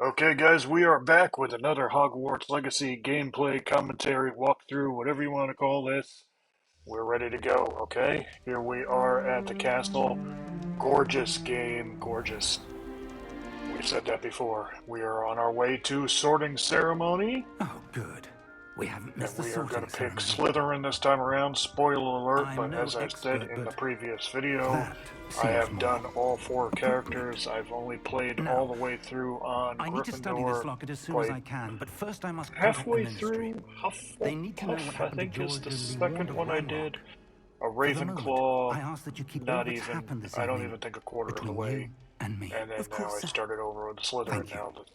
Okay, guys, we are back with another Hogwarts Legacy gameplay, commentary, walkthrough, whatever you want to call this. We're ready to go, okay? Here we are at the castle. Gorgeous game, gorgeous. We've said that before. We are on our way to sorting ceremony. Oh, good. We haven't missed the And we are sorting going to pick ceremony. Slytherin this time around. Spoiler alert, I'm but no as I said expert, in the but previous video, that I seems have more done all 4 characters. appropriate. I've only played Now, all the way through on I need to study this Gryffindor. locket as soon as Played I can, but first I must contact the halfway Ministry. through They need to know what Hufflepuff, I happened to think is George the and the Wand second of one I Ranrock. did. A For the moment, Ravenclaw, I ask that you keep all not that's even, happened this I don't evening even think a quarter of the between way. you and me. And then Of now course, I started over with the Slytherin Thank you. now. The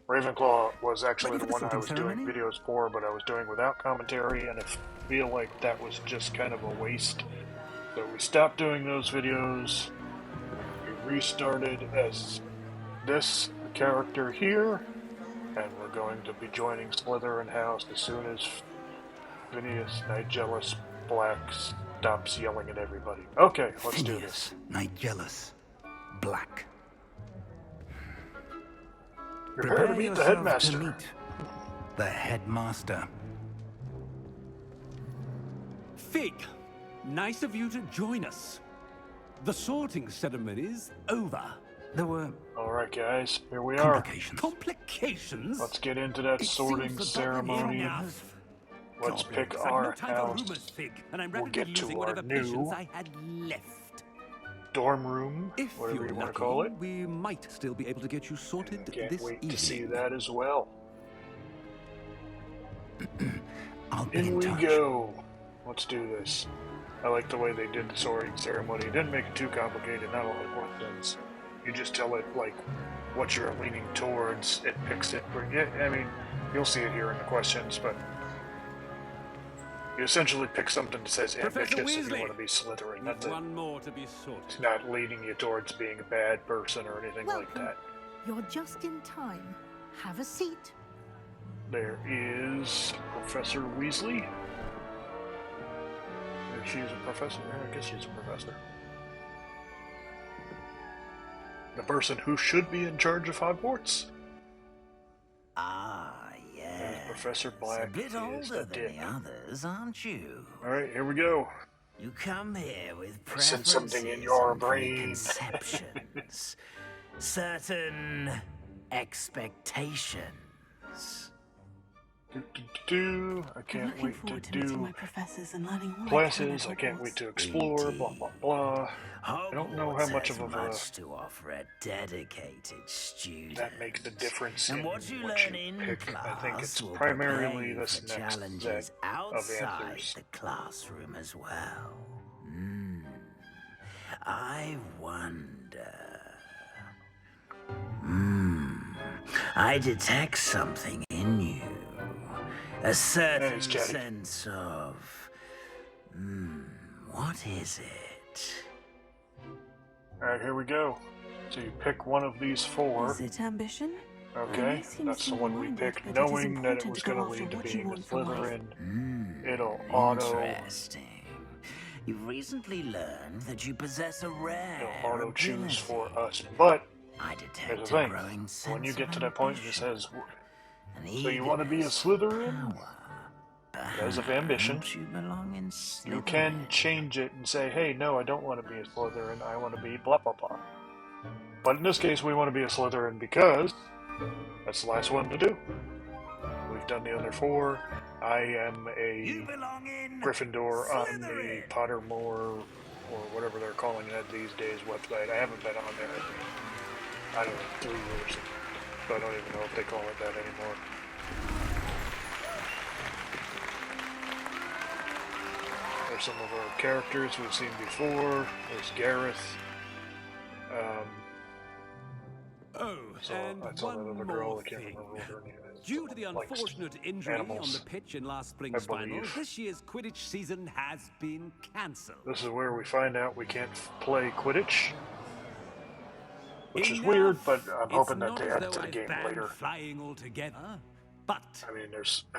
Ravenclaw was actually Ready the for the one I sorting was doing ceremony? videos for, but I was doing without commentary, and I feel like that was just kind of a waste. So we stopped doing those videos. We restarted as this character here, and we're going to be joining Slytherin House as soon as Phineas Nigellus Black stops yelling at everybody. Okay, let's do this. Nigellus Black. Prepare to meet the headmaster. To meet the headmaster. Fig, nice of you to join us. The sorting ceremony's over. There were Alright guys, here we are. Complications? Let's get into that sorting ceremony. Let's pick our house. Fig, and We'll get to our new I had left. dorm room, If whatever you're you want lucky, to call it. we might still be able to get you sorted Can't this wait evening. to see that as well. I'll be In we touch. go. Let's do this. I like the way they did the sorting ceremony. It didn't make it too complicated, not like what it does. You just tell it like what you're leaning towards, it picks it. I mean, you'll see it here in the questions, but you essentially pick something that says Professor ambitious if you Weasley, want to be Slytherin. That's it. one more to be sorted. It's not leading you towards being a bad person or anything like that. You're just in time. Have a seat. There is Professor Weasley. She's a professor. I guess she's a professor. The person who should be in charge of Hogwarts. Ah, yes. And Professor Black a bit is older a than dick. the others, aren't you? Alright, here we go. You come here with Sense preferences something in your and brain. preconceptions, certain expectations. I can't wait to do my professors and learning all classes. I can't wait to explore. Blah blah blah. I don't know how much Hogwarts of has much to offer a dedicated student. that makes the difference in And what you what learn you in pick. class I think it's will primarily prepare you this for next challenges set of outside answers. the classroom as well. I wonder. I detect something in you. A certain Thanks, Chatty. sense of. What is it? Alright, here we go. So you pick one of these 4. Is it ambition? Okay, that's the one we picked, knowing that it was going to lead to being a Slytherin. It'll auto Interesting. You've recently learned that you possess a rare it'll auto choose ability. for us. But I here's detect the a thing: growing sense when you get of to that point, it ambition, says, an "So you want to be a eagerness Slytherin?" for power. Because of ambition, Perhaps you belong in you Slytherin. can change it and say, "Hey, no, I don't want to be a Slytherin. I want to be blah blah blah." But in this case, we want to be a Slytherin because that's the last one to do. We've done the other 4. I am You a belong in Gryffindor on the Slytherin. Pottermore, or whatever they're calling it these days, website. I haven't been on there in, I don't know, 3 years. So I don't even know if they call it that anymore. There's some of our characters we've seen before. There's Gareth. Oh, So and I saw that one other girl. more I can't thing. remember what her name is. Due to the Likes unfortunate injury animals, on the pitch in last I spring's final, believe. this year's Quidditch season has been cancelled. This is where we find out we can't play Quidditch. Which is Enough. weird, but I'm It's hoping that not they as add it though to the I've game banned later. flying altogether, but I mean,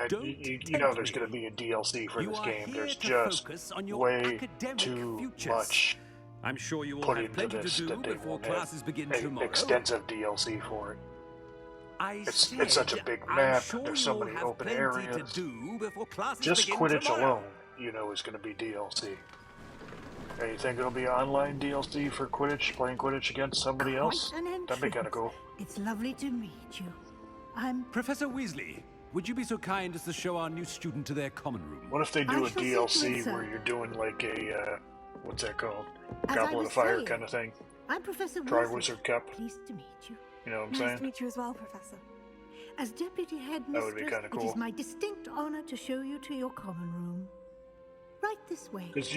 Don't you know there's tempt going to be a DLC for you this are game. here There's to just focus on your way academic too futures. much I'm sure you will put have into plenty this to do that they before won't have classes begin an tomorrow. extensive DLC for it. It's such a big I'm map. sure There's so you'll many have open plenty areas. to do before classes Just begin Quidditch tomorrow. alone, is going to be DLC. And you think it'll be online DLC for Quidditch, playing Quidditch against somebody else? Quite an That'd be kind of entrance. cool. It's lovely to meet you. I'm... Professor Weasley, would you be so kind as to show our new student to their common room? What if they I do a shall see to it, DLC sir. where you're doing like a, what's that called? As I Goblet was of Fire saying, kind of thing? I'm Professor Triwizard Weasley. Cup. Pleased to meet you. You know what I'm Nice saying? to meet you as well, Professor. As Deputy That Headmistress, would be kinda it cool. is my distinct honor to show you to your common room. Right this way. Because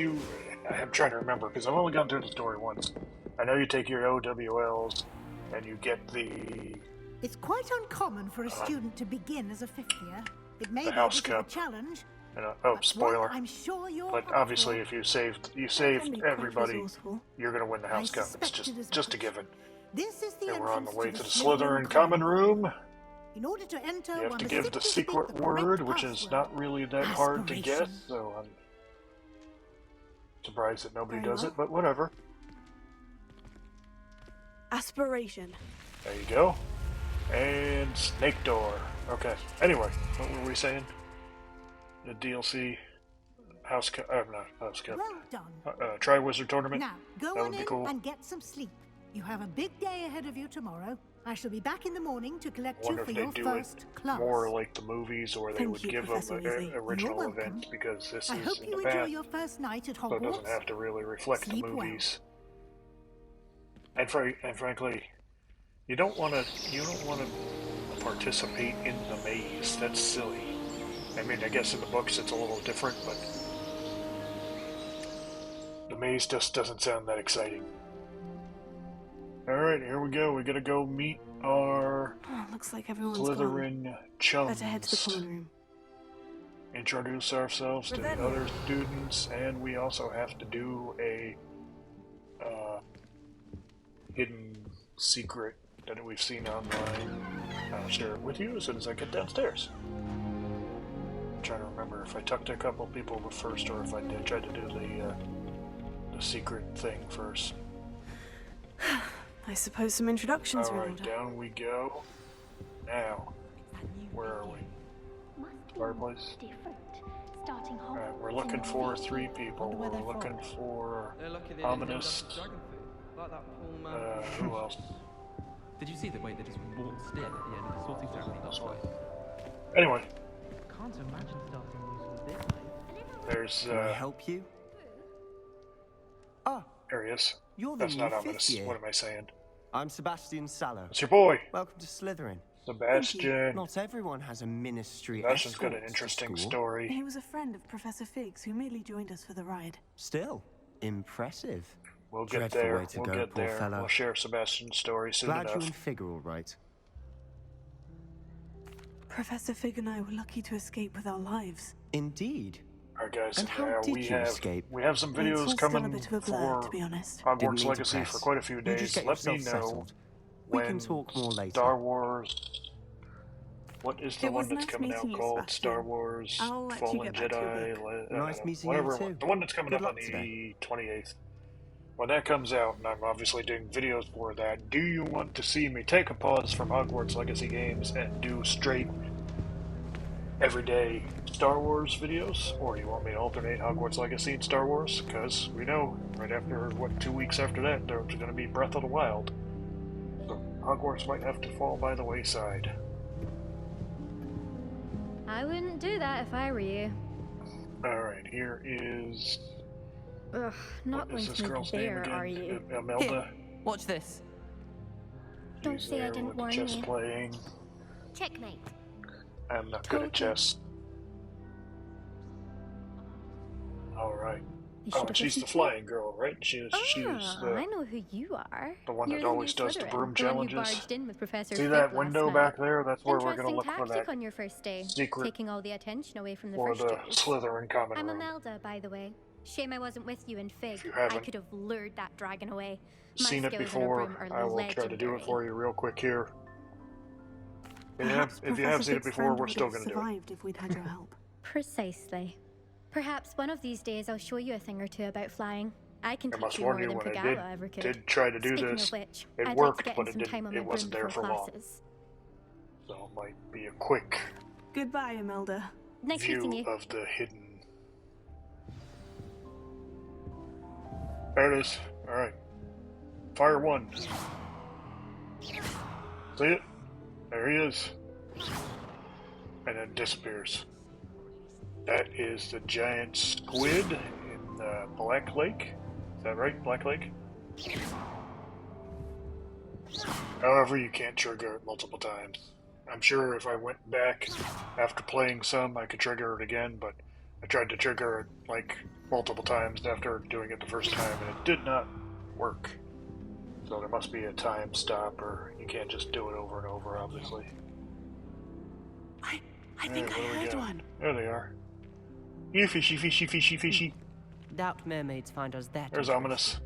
I'm trying to remember, because I've only gone through the story once. I know you take your OWLs, and you get the It's quite uncommon for a student to begin as a fifth year. It may The be a house bit of a cup. challenge. oh, but one spoiler. I'm sure you're But up obviously, for. if you saved Can be quite everybody, resourceful. you're gonna win the house cup. It's suspected as just a much. given. This is the And we're on the entrance way to the Slytherin Slytherin common room. In order to enter, You have one to must give the simply secret speak the correct word, which is password. not really that hard to get. Aspiration. So I'm surprised that nobody Very does well. it, but whatever. Aspiration. There you go. And snake door. Okay. Anyway, what were we saying? The DLC house cup. Not house cup. Well done. Triwizard tournament. Now, go That on would be in cool. and get some sleep. You have a big day ahead of you tomorrow. I shall be back in the morning to collect I you wonder for if they your do first it class. more like the movies, or they Thank would you, give Professor them Weasley. original You're welcome. events, because this I is hope in you the enjoy past, your first night at so it Hogwarts. doesn't have to really reflect Sleep the well. movies. And frankly, you don't want to participate in the maze. That's silly. I mean, I guess in the books it's a little different, but the maze just doesn't sound that exciting. Alright, here we go. We gotta go meet our Oh, looks like everyone's gone. Slytherin chums. Better head to the common room. Introduce ourselves to the other students, and we also have to do a hidden secret that we've seen online. I'll share it with you as soon as I get downstairs. I'm trying to remember if I talked to a couple people first, or if I did try to do the secret thing first. I suppose some introductions are in Alright, order. down we go. Now, where are we? Fireplace? Alright, we're looking for 3 people. We're looking for They're lucky they didn't end up Ominous. with dragon food, like that poor man. Who else? Did you see the way they just walked still at the end of the sorting ceremony last night? Anyway, Can't imagine starting news with this night. there's Can I help you? Ah, there he is. you're the That's new not fifth ominous. year. What am I saying? I'm Sebastian Sallow. It's your boy, Welcome to Slytherin. Sebastian. Not everyone has a ministry Sebastian's got an escort to interesting school. story. He was a friend of Professor Figgs who merely joined us for the ride. Still, impressive. We'll get Dreadful there. way to We'll go, get poor there. fellow. We'll share Sebastian's story soon Glad you enough. and Fig are all right. Professor Fig and I were lucky to escape with our lives. Indeed. Alright, guys. And how did you escape? We have some It's all videos still coming a bit of a blur, for to be honest. Didn't Hogwarts mean to Legacy press. for quite a few You days. just get Let me yourself know settled. We when can talk more later. Star Wars. What is the It one was that's nice coming out meeting you, called? Sebastian. Star Wars I'll let you Fallen get back to your Jedi. work. Nice meeting whatever you one. too. The one that's coming Good up on luck the today. 28th. When that comes out, and I'm obviously doing videos for that, do you want to see me take a pause from Hogwarts Legacy games and do straight everyday Star Wars videos? Or do you want me to alternate Hogwarts Legacy and Star Wars? Because we know, right after, 2 weeks after that, there's going to be Breath of the Wild. So Hogwarts might have to fall by the wayside. I wouldn't do that if I were you. Alright, here is... Ugh, not what is going this to girl's move name there, again? are you? Imelda. Watch this. Don't She's say I there didn't with warn chess you. playing. Checkmate. I'm not good at Told you. chess. Alright. You Oh, should and have she's the listened to me. flying girl, right? She's Ah, I know who you are. the one You're that always new does the Slytherin, broom the one who challenges. barged in with Professor See Fig that last window night. back there? That's where we're Interesting going to look for tactic that on your first day, secret taking all the attention away from the for first the years. Slytherin common I'm room. Imelda, by the way. Shame I wasn't with you in Fig. you I haven't could have lured that dragon away. My Seen it skills in a before, broom are I will try to do it legendary. for you real quick here. Perhaps If you have Professor seen it Fig's before, friend we're would still have going to do it. survived if we'd had your help. Precisely. Perhaps one of these days I'll show you a thing or two about flying. I can I teach must you warn more you, than when I Pagala ever could. did try to do Speaking this, of which, it I'd worked, like to get but in some time on my it wasn't broom there for before long. classes. So it might be a quick Goodbye, Imelda. Nice meeting view you. of the hidden. There it is. Alright. Fire 1. See it? There he is. And then disappears. That is the giant squid in Black Lake. Is that right? Black Lake? However, you can't trigger it multiple times. I'm sure if I went back after playing some, I could trigger it again, but I tried to trigger it like multiple times after doing it the first time, and it did not work. So there must be a time stop, or you can't just do it over and over, obviously. I think I heard one. There they are. You fishy, fishy, fishy, fishy. Doubt mermaids find us that. There's Ominous.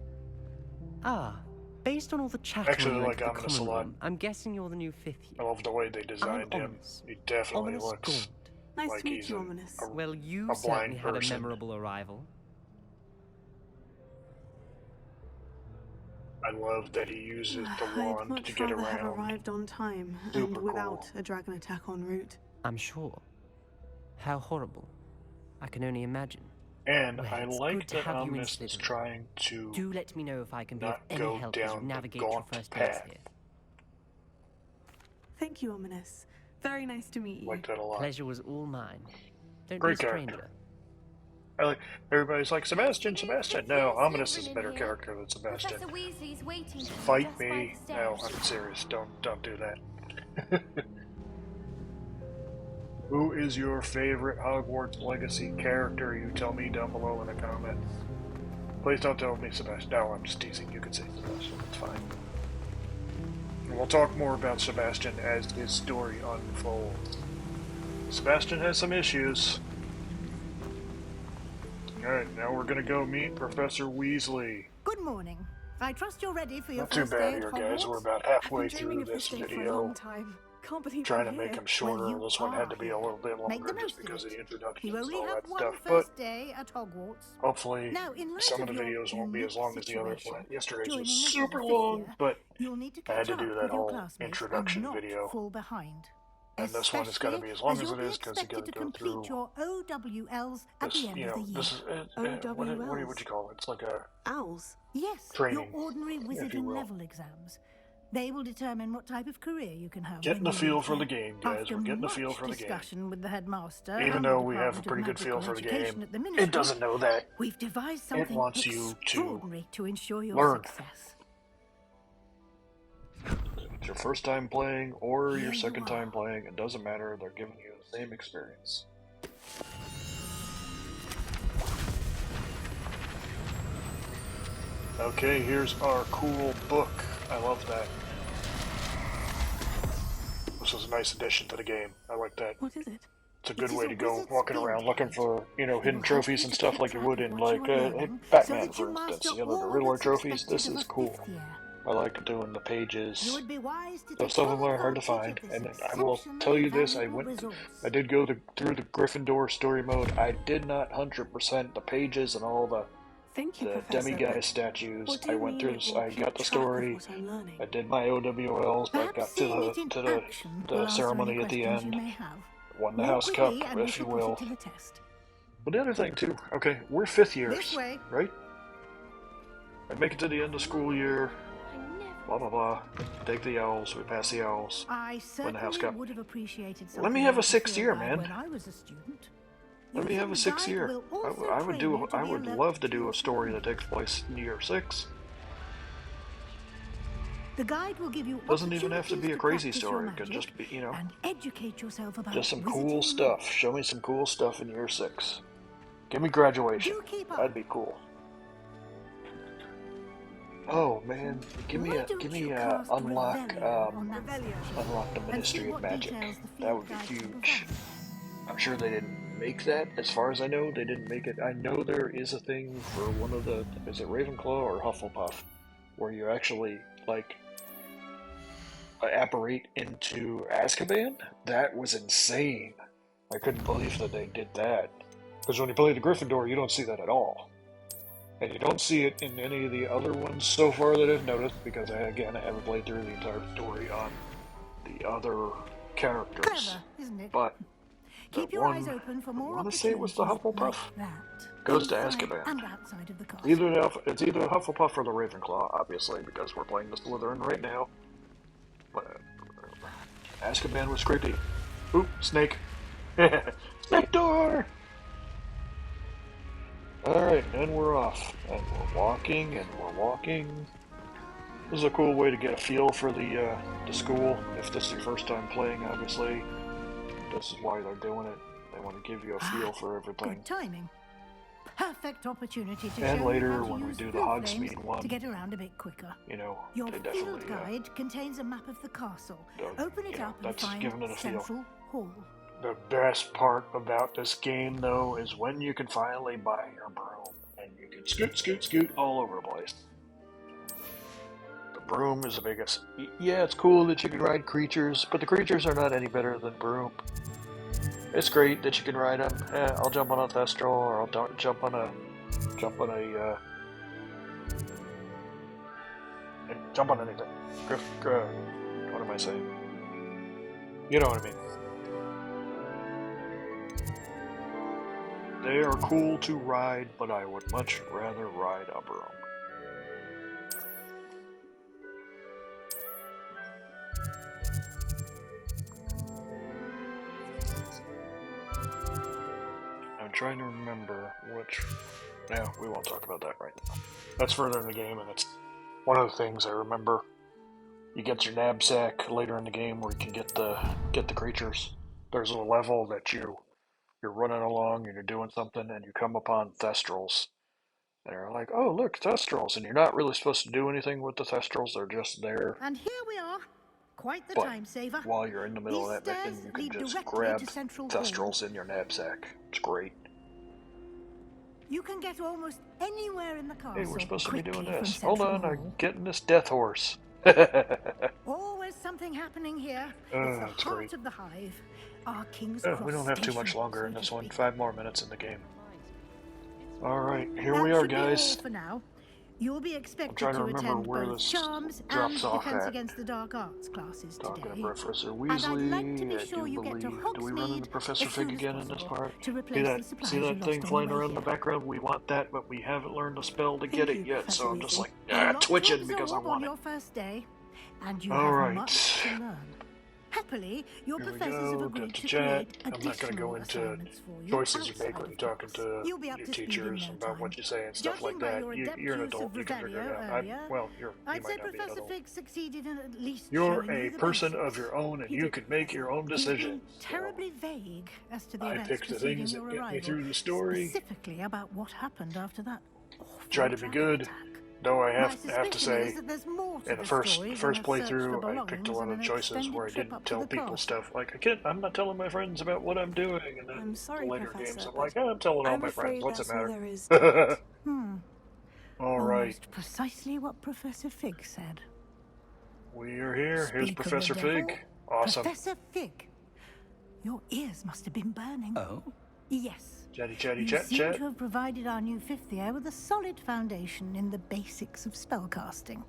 Ah, based on all the chatter Actually, on I like the Ominous a common lot. room, I'm guessing you're the new 5th I year. love the way they designed him. Ominous. He definitely Ominous looks Gaunt. Nice like to meet he's you, a- Ominous. a- Well, you blind certainly had a person. memorable arrival. I love that he uses the I'd wand much to get rather have around. arrived on time Super and cool. without a dragon attack en route. I'm sure. How horrible. I can only imagine. And Well, I it's like good to that have you in Omnis is Slytherin. trying to Do let me know if I can be of not any go help as you down the navigate your gaunt first days path. here. Thank you, Ominous. Very nice to meet you. like that a lot. Pleasure was all mine. Don't Great be a character. stranger. I like everybody's like Sebastian. No, Ominous is a Slytherin better in here. character than Sebastian. Professor Weasley's waiting for you Fight just by me? the No, stairs. I'm serious. Don't do that. Who is your favorite Hogwarts Legacy character? You tell me down below in the comments. Please don't tell me Sebastian. No, I'm just teasing. You can say Sebastian. It's fine. And we'll talk more about Sebastian as his story unfolds. Sebastian has some issues. Alright, now we're gonna go meet Professor Weasley. Good morning. I trust you're ready for your Not too first bad day here, at guys. Hogwarts. We're about I've halfway been dreaming through of this this day for a video. long time. Can't believe Trying to I'm make here. them shorter. Well, you This one had to be a are little bit Make the longer most just of because of it. the introductions You and only all have that one stuff. first But day at Hogwarts. hopefully, Now, in light some of of the your videos won't be as long as the other situation, one. Yesterday's joining was us as a super fifth long, year, but You'll need to I had catch to do up that with your whole classmates introduction and not video. fall behind. And this one is going to be as long as it is because you got to go through your OWLs at this. the end You of know, the year. this is what would you call it? It's like a Owls. Yes, training, your ordinary if you wizarding will. level exams. They will determine what type of career you can have. Getting when the you feel leave for the here. game, guys. After We're getting the feel much for the game. discussion with the headmaster, Even and though the we have a Department pretty of good feel Magical for the Education game, at the it Ministry, doesn't know that. We've devised something wants you to extraordinary to ensure your learn. success. It's your first time playing or Here your you second time are. playing. It doesn't matter. They're giving you the same experience. Okay, here's our cool book. I love that. This is a nice addition to the game. I like that. What is it? It's a good It is way a to go wizard's walking field around looking guide. for, hidden It will help trophies you and to stuff keep like you track would of in, what you like, are learning, so Batman, that you for instance. master You know, the all Riddler that's trophies. expected This of is a cool. fifth year. I like doing the pages. You would be wise to Though take some of full them are hard to advantage find, of and this I will tell you this: I exceptionally went, valuable I did go through the Gryffindor story mode. I did not 100% the pages and all the Thank you, the Professor. demiguise but statues. what do I you went mean through it this. will I keep got the track of story. what I'm learning? I did my OWLs. I Perhaps got to seeing the it in to the action the will answer ceremony any at the questions end. you may have. Won the Walk House with Cup, me and we if shall you put will. it to the test. But the other thing too. Okay, we're fifth years, This way. right? I make it to the end of school year. I never. Blah blah blah. Take the owls. We pass the owls. I Win the House certainly Cup. would have appreciated Let something me have a like sixth field year, guide man. When I was a student. Let me Your have a field sixth guide year. will also I would train do. you to I be would alert love to to do your a story that surroundings. takes place in year 6. The guide will give you Doesn't even have to be a opportunities crazy practice your story. It could magic just be, and educate yourself about just some cool wizarding stuff. lore. Show me some cool stuff in year 6. Give me graduation. Do keep up. That'd be cool. Oh man, give me Why a don't you unlock cast Revelio on that unlock the and see Ministry what of Magic. details the That field would be guide can huge. provide. I'm sure they didn't make that. As far as I know, they didn't make it. I know there is a thing for one of the, is it Ravenclaw or Hufflepuff, where you actually like apparate into Azkaban. That was insane. I couldn't believe that they did that. Because when you play the Gryffindor, you don't see that at all. And you don't see it in any of the other ones so far that I've noticed, because I haven't played through the entire story on the other characters. Clever, isn't it? But Keep the your one, eyes open for more I want to say it was the opportunities Hufflepuff, like that, goes to inside Azkaban. and outside of the castle. It's either Hufflepuff or the Ravenclaw, obviously, because we're playing the Slytherin right now. But Azkaban was creepy. Oop, snake. Snake door! Alright, and we're off. And we're walking, and we're walking. This is a cool way to get a feel for the school. If this is your first time playing, obviously, this is why they're doing it. They want to give you a feel for everything. Good timing. Perfect opportunity to And show later, you how to when we use do the blue Hogsmeade flames one, to get around a bit quicker. you know, Your they field definitely, guide contains a map of the castle. don't- Open it you know, up and that's find giving it a feel. Central Hall. The best part about this game, though, is when you can finally buy your broom and you can scoot, scoot, scoot all over the place. The broom is the biggest. Yeah, it's cool that you can ride creatures, but the creatures are not any better than broom. It's great that you can ride them. I'll jump on a Thestral, or I'll jump on a anything. What am I saying? You know what I mean. They are cool to ride, but I would much rather ride a broom. I'm trying to remember which... No, we won't talk about that right now. That's further in the game, and it's one of the things I remember. You get your knapsack later in the game where you can get the creatures. There's a level that you're running along and you're doing something and you come upon Thestrals. And you're like, oh look, Thestrals, and you're not really supposed to do anything with the Thestrals, they're just there. And here we are. Quite the But time saver. while you're in the middle These of that mission, stairs you can lead just directly grab to Central Hall. Thestrals in your knapsack. It's great. You can get almost anywhere in the castle. Hey, we're supposed to be doing quickly this. from Hold Central on, I'm Hall. getting this death horse. Always something happening here. It's that's the heart great. of the hive. Our King's Cross We don't have too much station, longer in so to this one. speak. 5 more minutes in the game. Alright, here That we are, should be all guys. for now. You'll be expected trying to to remember attend where both this charms and drops off defense at. against the dark arts classes Talking today. to Professor And I'd Weasley, like to be I sure do you get to believe. Do we run into Hogsmeade Professor as soon Fig as again in this possible part? to replace the supplies See you that lost thing on flying the way around in the here. background? We want that, but we haven't learned a spell to Thank get it you, yet, Professor so I'm just Weasley. like, A lot to twitching because I absorb want on it. your first day, and you All have right. much to learn. Happily, your Here we professors have go, agreed to to chat. create I'm not going to additional go into assignments for you choices you outside make when of you're talking class. to You'll be up your to speed in teachers no about time. what you say and stuff like Judging by that. your You're an adept use adult, of you can figure it Revelio out. earlier, You I'd say might not be an Professor adult. Fig succeeded in at least You're showing you a the person basics. of your own, and He you did, can make your own He's been decisions. terribly vague as to the I events picked the preceding things your that get me arrival, through the story. specifically about what happened after that awful Try to be dragon good. attack. Though I My have to suspicion say, is that there's more to in the story first than a search for playthrough, I picked a belongings lot and of an choices extended where I trip didn't up to tell the people castle. stuff like, I'm not telling my friends about what I'm doing, and then I'm sorry, the later Professor, games I'm but like, I'm telling all I'm my friends, afraid what's it that's all matter? there is to it. Alright, Almost precisely what Professor Fig said. we are here. Here's Speak of the Professor devil, Fig. Awesome. Professor Fig, your ears must have been burning. Oh? Yes. Chatty, chatty, You chat, seem chat. to have provided our new fifth year with a solid foundation in the basics of spellcasting.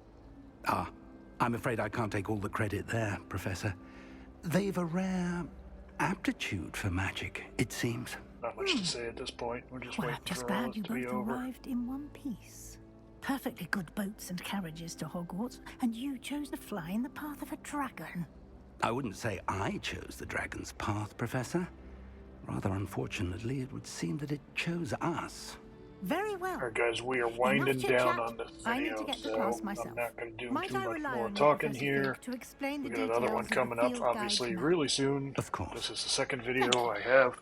Ah, I'm afraid I can't take all the credit there, Professor. They've a rare aptitude for magic, it seems. Not much to say at this point. We're just Well, waiting I'm just for all glad this you to be both over. arrived in one piece. Perfectly good boats and carriages to Hogwarts, and you chose to fly in the path of a dragon. I wouldn't say I chose the dragon's path, Professor. Rather unfortunately, it would seem that it chose us. Very well. Alright guys, we are winding Enough down chit-chat. on this I need video, to get to so class myself. I'm not going to do Might too I much rely more on you, talking Professor here. Fig, to explain We the got another details one of the coming up, field guide obviously, map? really soon. Of course. This is the second video I have.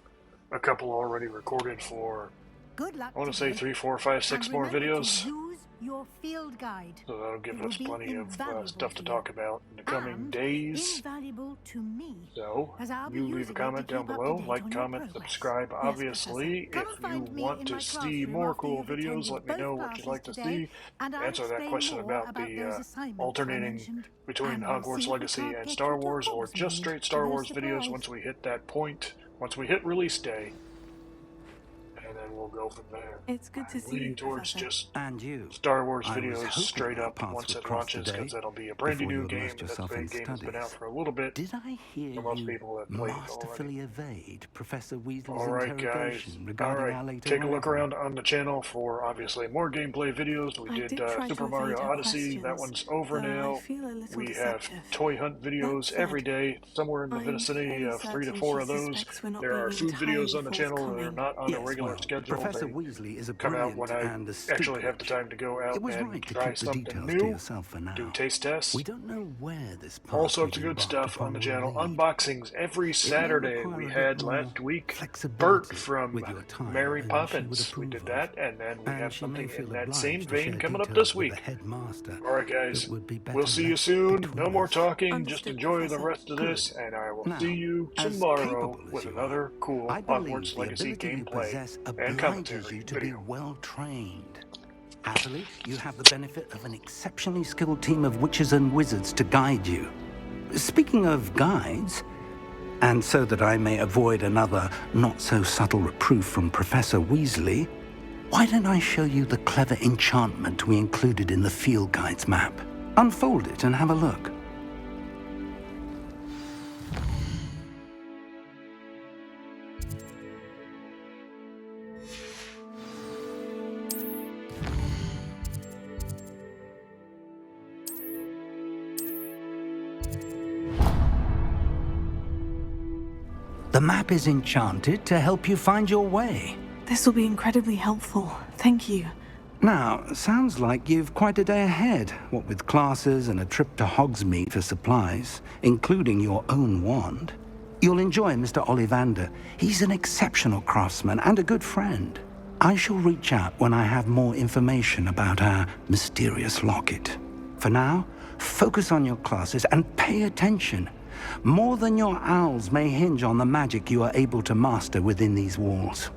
A couple already recorded for, Good luck I want to say today. 3, 4, 5, 6 And more remember to videos. use your field guide. So that'll give It will us be plenty of invaluable stuff to to talk you. about in the coming And days. invaluable to me. So, as I'll be you leave using a it comment to down keep up to below, date like, on your comment, progress. subscribe, Yes, obviously. Professor. Come If and find you me want in to my see classroom more after cool you've videos, attended let me both know what you'd classes like to today, see. and I'll Answer that explain question more about those the assignments I alternating mentioned. between And we'll Hogwarts see if we Legacy can't and get Star you to Wars, or just Hogsmeade straight Star for a Wars videos surprise. once we hit that point, once we hit release day. And then then we'll go from there. It's good to see Leaning you, towards Professor. just And you. Star Wars I was videos hoping straight our up paths once would it cross launches, today because that'll be a brand before new you game. immersed That yourself in game has been out studies. for a little bit. Did I hear For most you people that played it masterfully evade Professor Weasley's Alright, guys. interrogation regarding our later Take a look arrival? around on the channel for obviously more gameplay videos. We I did did try to Super Mario evade your Odyssey. That questions, one's over though I now. feel a little We have deceptive. toy hunt videos That said, every day, somewhere in the I'm vicinity fairly of 3 to certain 4 she of those. suspects we're not There are being food videos entirely on the channel that are forthcoming. not on a Yes, regular well, schedule. Professor They Weasley is a come out brilliant when I and astute actually have the witch. time to go out It was and right to try keep the something details to new, yourself for now. do taste tests. We don't know where this path All sorts we've of good embarked stuff on upon the will channel. lead. Unboxings every Saturday. require We a had bit more last week Bert flexibility from with your time Mary than she would Poppins. We approve did of. that, and then we And have she may something feel in that obliged same to vein share coming up details this with week. the headmaster. Alright guys, It would be better we'll see you left soon. between No more us. talking, Understood, just enjoy the Professor. rest of this, and I will Now, see you as tomorrow capable as with you another are, cool I believe Hogwarts the Legacy ability you gameplay possess and obliges commentary you to be video. well trained. Happily, you have the benefit of an exceptionally skilled team of witches and wizards to guide you. Speaking of guides, and so that I may avoid another not-so-subtle reproof from Professor Weasley, why don't I show you the clever enchantment we included in the field guide's map? Unfold it and have a look. The map is enchanted to help you find your way. This will be incredibly helpful. Thank you. Now, sounds like you've quite a day ahead, what with classes and a trip to Hogsmeade for supplies, including your own wand. You'll enjoy Mr. Ollivander. He's an exceptional craftsman and a good friend. I shall reach out when I have more information about our mysterious locket. For now, focus on your classes and pay attention. More than your owls may hinge on the magic you are able to master within these walls.